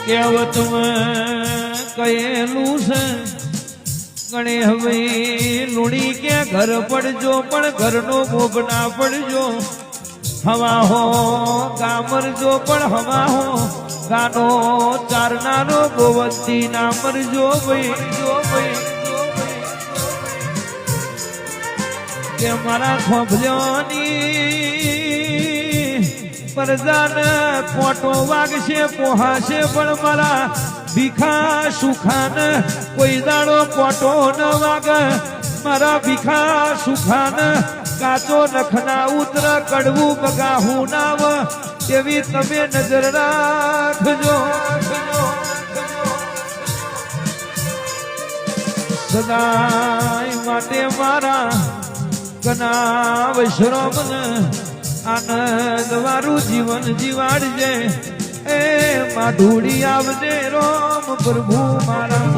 કહેવતમાં કહેલું છે ગણે હવે લુણી કે ઘર પડજો પણ ઘરનો મોભ ના પડજો હવા હો ગામરજો પણ હવા હો ગાનો ચારનારો ગોવંતી ના મરજો ભાઈ કે મારા ખોભલ્યોની પરજાને પોટો વાગશે પોહાશે પણ મારા ભીખા સુખાને કોઈ દાડો પોટો ન વાગે મારા ભીખા સુખાને કાચો નખના ઉતર કડવું બગાહું નાવ એવી તમે નજર રાખજો સદાય માટે મારા કનાવ શ્રમને આનંદ વાળું જીવન જીવાડજે એ માધુડી આવજે રોમ પ્રભુ મારા